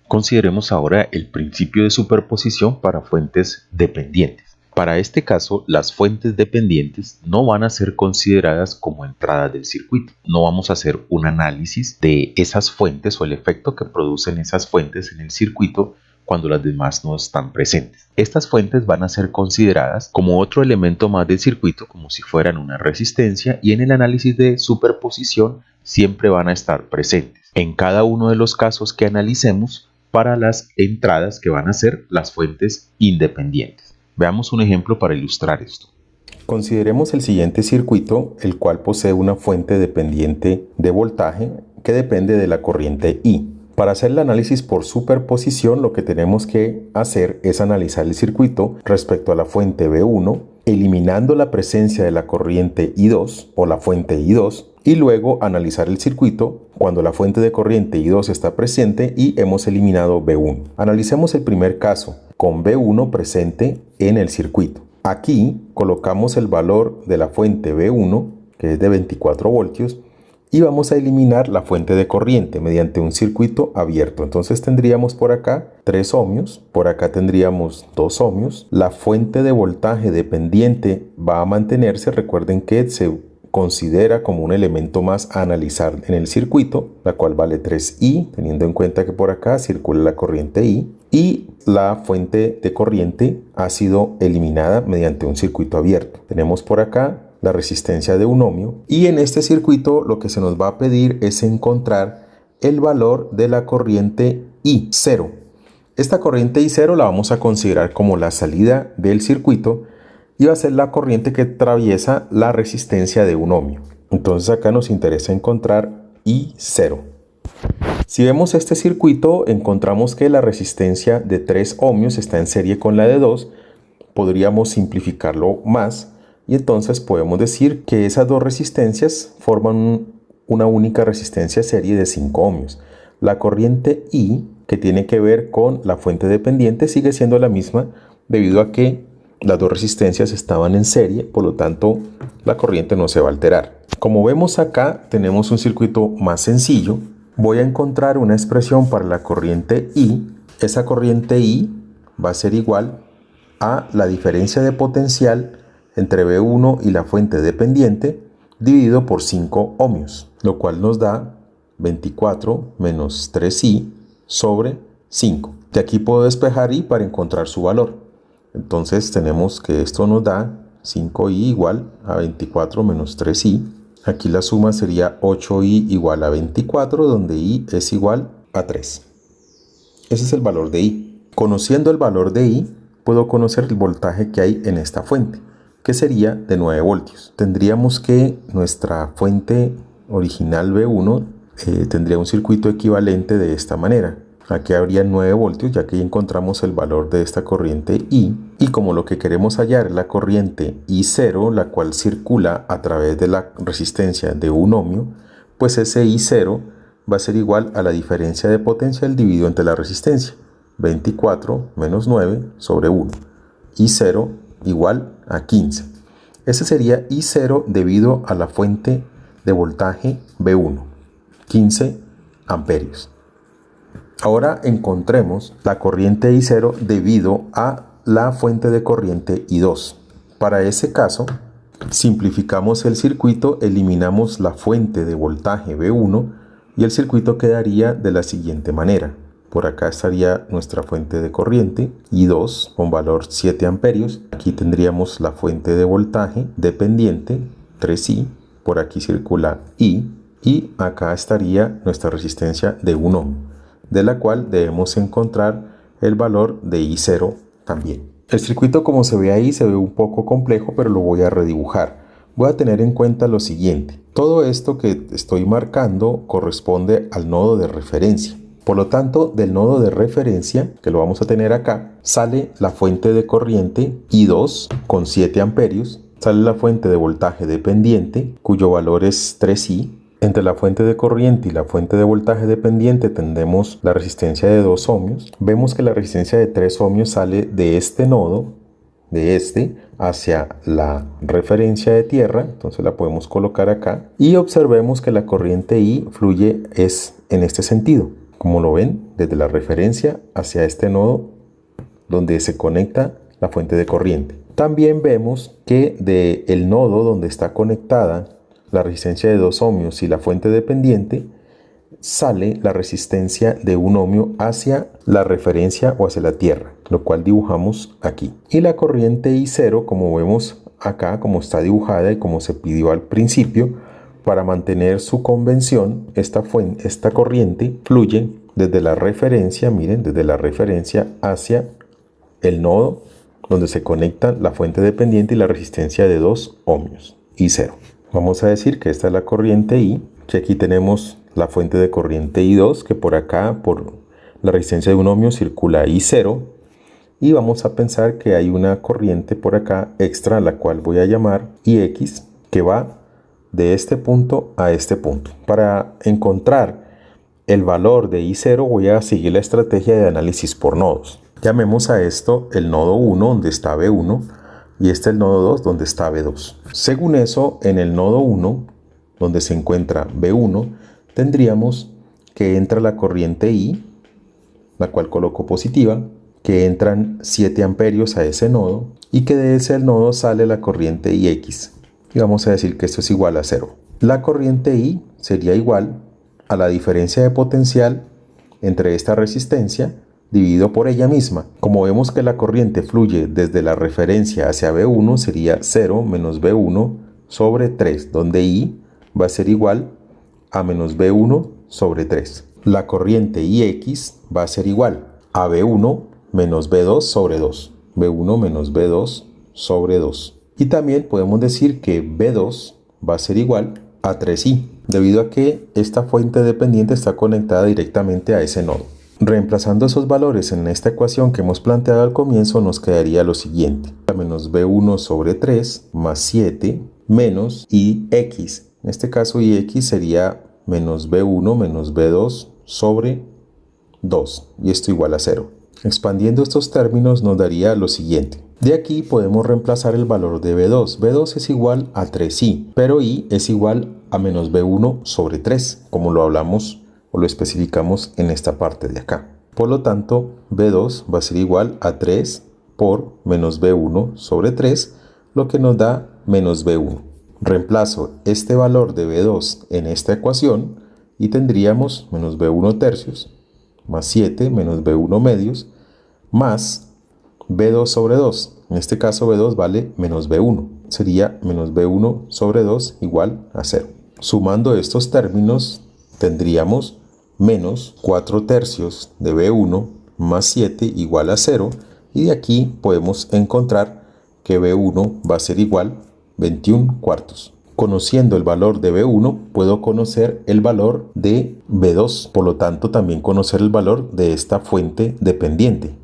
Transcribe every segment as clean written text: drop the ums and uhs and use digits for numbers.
Consideremos ahora el principio de superposición para fuentes dependientes. Para este caso, las fuentes dependientes no van a ser consideradas como entradas del circuito. No vamos a hacer un análisis de esas fuentes o el efecto que producen esas fuentes en el circuito cuando las demás no están presentes. Estas fuentes van a ser consideradas como otro elemento más del circuito, como si fueran una resistencia, y en el análisis de superposición siempre van a estar presentes en cada uno de los casos que analicemos para las entradas que van a ser las fuentes independientes. Veamos un ejemplo para ilustrar esto. Consideremos el siguiente circuito, el cual posee una fuente dependiente de voltaje que depende de la corriente I. Para hacer el análisis por superposición, lo que tenemos que hacer es analizar el circuito respecto a la fuente V1, eliminando la presencia de la corriente I2 o la fuente I2, y luego analizar el circuito cuando la fuente de corriente I2 está presente y hemos eliminado V1. Analicemos el primer caso, con V1 presente en el circuito. Aquí colocamos el valor de la fuente V1, que es de 24 voltios, y vamos a eliminar la fuente de corriente mediante un circuito abierto. Entonces tendríamos por acá 3 ohmios, por acá tendríamos 2 ohmios. La fuente de voltaje dependiente va a mantenerse. Recuerden que se considera como un elemento más a analizar en el circuito, la cual vale 3I, teniendo en cuenta que por acá circula la corriente I, y la fuente de corriente ha sido eliminada mediante un circuito abierto. Tenemos por acá la resistencia de 1 ohmio, y en este circuito lo que se nos va a pedir es encontrar el valor de la corriente I0. Esta corriente I0 la vamos a considerar como la salida del circuito y va a ser la corriente que atraviesa la resistencia de 1 ohmio. Entonces acá nos interesa encontrar I0. Si vemos este circuito, encontramos que la resistencia de 3 ohmios está en serie con la de 2. Podríamos simplificarlo más y entonces podemos decir que esas dos resistencias forman una única resistencia serie de 5 ohmios. La corriente I, que tiene que ver con la fuente dependiente, sigue siendo la misma debido a que las dos resistencias estaban en serie, por lo tanto la corriente no se va a alterar. Como vemos acá, tenemos un circuito más sencillo. Voy a encontrar una expresión para la corriente I. Esa corriente I va a ser igual a la diferencia de potencial entre V1 y la fuente dependiente dividido por 5 ohmios, lo cual nos da 24 menos 3I sobre 5. De aquí puedo despejar I para encontrar su valor. Entonces tenemos que esto nos da 5i igual a 24 menos 3i. Aquí la suma sería 8i igual a 24, donde i es igual a 3. Ese es el valor de i. Conociendo el valor de i, puedo conocer el voltaje que hay en esta fuente, que sería de 9 voltios. Tendríamos que nuestra fuente original V1 tendría un circuito equivalente de esta manera. Aquí habría 9 voltios, ya que ya encontramos el valor de esta corriente I. Y como lo que queremos hallar es la corriente I0, la cual circula a través de la resistencia de 1 ohmio, pues ese I0 va a ser igual a la diferencia de potencial dividido entre la resistencia. 24 menos 9 sobre 1. I0 igual a 15. Ese sería I0 debido a la fuente de voltaje V1. 15 amperios. Ahora encontremos la corriente I0 debido a la fuente de corriente I2. Para ese caso, simplificamos el circuito, eliminamos la fuente de voltaje V1 y el circuito quedaría de la siguiente manera. Por acá estaría nuestra fuente de corriente I2 con valor 7 amperios. Aquí tendríamos la fuente de voltaje dependiente 3I. Por aquí circula I y acá estaría nuestra resistencia de 1 ohm, de la cual debemos encontrar el valor de I0 también. El circuito, como se ve ahí, se ve un poco complejo, pero lo voy a redibujar. Voy a tener en cuenta lo siguiente. Todo esto que estoy marcando corresponde al nodo de referencia. Por lo tanto, del nodo de referencia, que lo vamos a tener acá, sale la fuente de corriente I2 con 7 amperios, sale la fuente de voltaje dependiente, cuyo valor es 3I. Entre la fuente de corriente y la fuente de voltaje dependiente tendremos la resistencia de 2 ohmios. Vemos que la resistencia de 3 ohmios sale de este nodo, hacia la referencia de tierra, entonces la podemos colocar acá. Y observemos que la corriente I fluye en este sentido. Como lo ven, desde la referencia hacia este nodo donde se conecta la fuente de corriente. También vemos que del nodo donde está conectada la resistencia de 2 ohmios y la fuente dependiente, sale la resistencia de 1 ohmio hacia la referencia o hacia la tierra, lo cual dibujamos aquí. Y la corriente I0, como vemos acá, como está dibujada y como se pidió al principio, para mantener su convención, esta corriente fluye desde la referencia, miren, desde la referencia hacia el nodo donde se conecta la fuente dependiente y la resistencia de 2 ohmios, I0. Vamos a decir que esta es la corriente I, que aquí tenemos la fuente de corriente I2, que por acá, por la resistencia de 1 ohmio, circula I0. Y vamos a pensar que hay una corriente por acá extra, a la cual voy a llamar IX, que va de este punto a este punto. Para encontrar el valor de I0 voy a seguir la estrategia de análisis por nodos. Llamemos a esto el nodo 1, donde está B1, y este el nodo 2, donde está B2. Según eso, en el nodo 1, donde se encuentra B1, tendríamos que entra la corriente I, la cual coloco positiva, que entran 7 amperios a ese nodo, y que de ese nodo sale la corriente IX. Y vamos a decir que esto es igual a 0. La corriente I sería igual a la diferencia de potencial entre esta resistencia dividido por ella misma. Como vemos que la corriente fluye desde la referencia hacia B1, sería 0 menos B1 sobre 3, donde I va a ser igual a menos B1 sobre 3. La corriente IX va a ser igual a B1 menos B2 sobre 2. B1 menos B2 sobre 2. Y también podemos decir que B2 va a ser igual a 3I, debido a que esta fuente dependiente está conectada directamente a ese nodo. Reemplazando esos valores en esta ecuación que hemos planteado al comienzo, nos quedaría lo siguiente: menos B1 sobre 3 más 7 menos IX. En este caso IX sería menos B1 menos B2 sobre 2, y esto igual a 0. Expandiendo estos términos nos daría lo siguiente. De aquí podemos reemplazar el valor de B2. B2 es igual a 3I, pero I es igual a menos B1 sobre 3, como lo hablamos o lo especificamos en esta parte de acá. Por lo tanto, B2 va a ser igual a 3 por menos B1 sobre 3, lo que nos da menos B1. Reemplazo este valor de B2 en esta ecuación y tendríamos menos B1 tercios más 7 menos B1 medios más B2 sobre 2. En este caso B2 vale menos B1. Sería menos B1 sobre 2 igual a 0. Sumando estos términos tendríamos menos 4 tercios de B1 más 7 igual a 0. Y de aquí podemos encontrar que B1 va a ser igual a 21 cuartos. Conociendo el valor de B1, puedo conocer el valor de B2. Por lo tanto, también conocer el valor de esta fuente dependiente.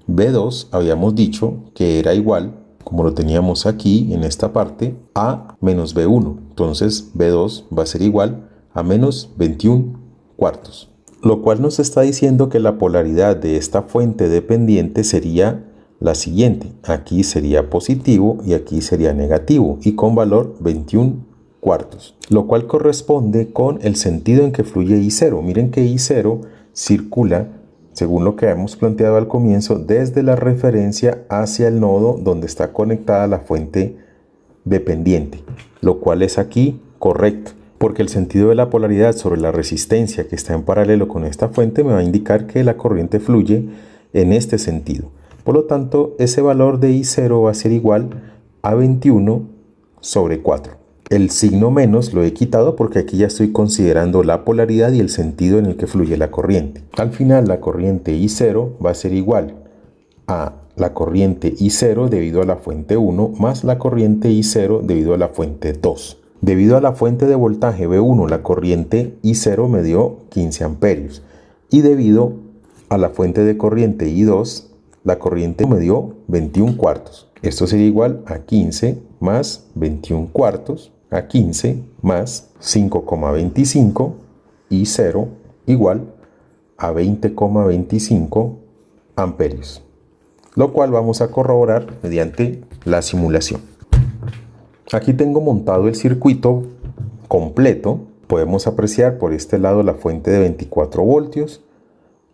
B2 habíamos dicho que era igual, como lo teníamos aquí en esta parte, a menos B1. Entonces B2 va a ser igual a menos 21 cuartos. Lo cual nos está diciendo que la polaridad de esta fuente dependiente sería la siguiente. Aquí sería positivo y aquí sería negativo, y con valor 21 cuartos. Lo cual corresponde con el sentido en que fluye I0. Miren que I0 circula, según lo que hemos planteado al comienzo, desde la referencia hacia el nodo donde está conectada la fuente dependiente, lo cual es aquí correcto, porque el sentido de la polaridad sobre la resistencia que está en paralelo con esta fuente me va a indicar que la corriente fluye en este sentido. Por lo tanto, ese valor de I0 va a ser igual a 21 sobre 4. El signo menos lo he quitado porque aquí ya estoy considerando la polaridad y el sentido en el que fluye la corriente. Al final, la corriente I0 va a ser igual a la corriente I0 debido a la fuente 1 más la corriente I0 debido a la fuente 2. Debido a la fuente de voltaje B1, la corriente I0 me dio 15 amperios. Y debido a la fuente de corriente I2, la corriente me dio 21 cuartos. Esto sería igual a 15 más 21 cuartos a 15 más 5,25 y 0 igual a 20,25 amperios, lo cual vamos a corroborar mediante la simulación. Aquí tengo montado el circuito completo. Podemos apreciar por este lado la fuente de 24 voltios,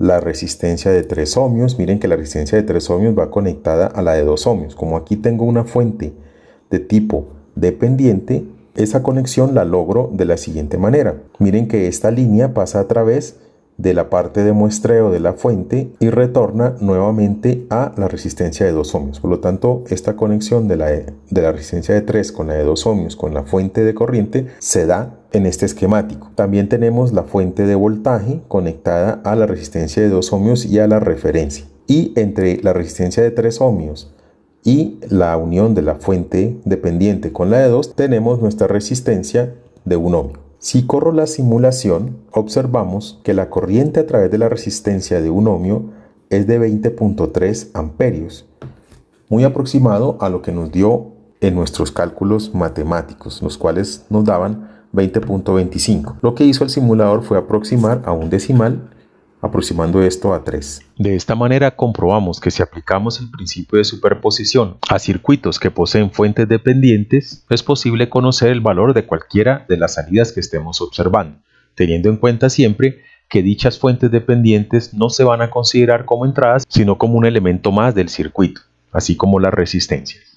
la resistencia de 3 ohmios. Miren que la resistencia de 3 ohmios va conectada a la de 2 ohmios. Como aquí tengo una fuente de tipo dependiente, esa conexión la logro de la siguiente manera. Miren que esta línea pasa a través de la parte de muestreo de la fuente y retorna nuevamente a la resistencia de 2 ohmios. Por lo tanto, esta conexión de la resistencia de 3 con la de 2 ohmios con la fuente de corriente se da en este esquemático. También tenemos la fuente de voltaje conectada a la resistencia de 2 ohmios y a la referencia. Y entre la resistencia de 3 ohmios y la unión de la fuente dependiente con la de 2, tenemos nuestra resistencia de 1 ohmio. Si corro la simulación, observamos que la corriente a través de la resistencia de 1 ohmio es de 20.3 amperios, muy aproximado a lo que nos dio en nuestros cálculos matemáticos, los cuales nos daban 20.25. Lo que hizo el simulador fue aproximar a un decimal, aproximando esto a 3. De esta manera comprobamos que si aplicamos el principio de superposición a circuitos que poseen fuentes dependientes, es posible conocer el valor de cualquiera de las salidas que estemos observando, teniendo en cuenta siempre que dichas fuentes dependientes no se van a considerar como entradas, sino como un elemento más del circuito, así como las resistencias.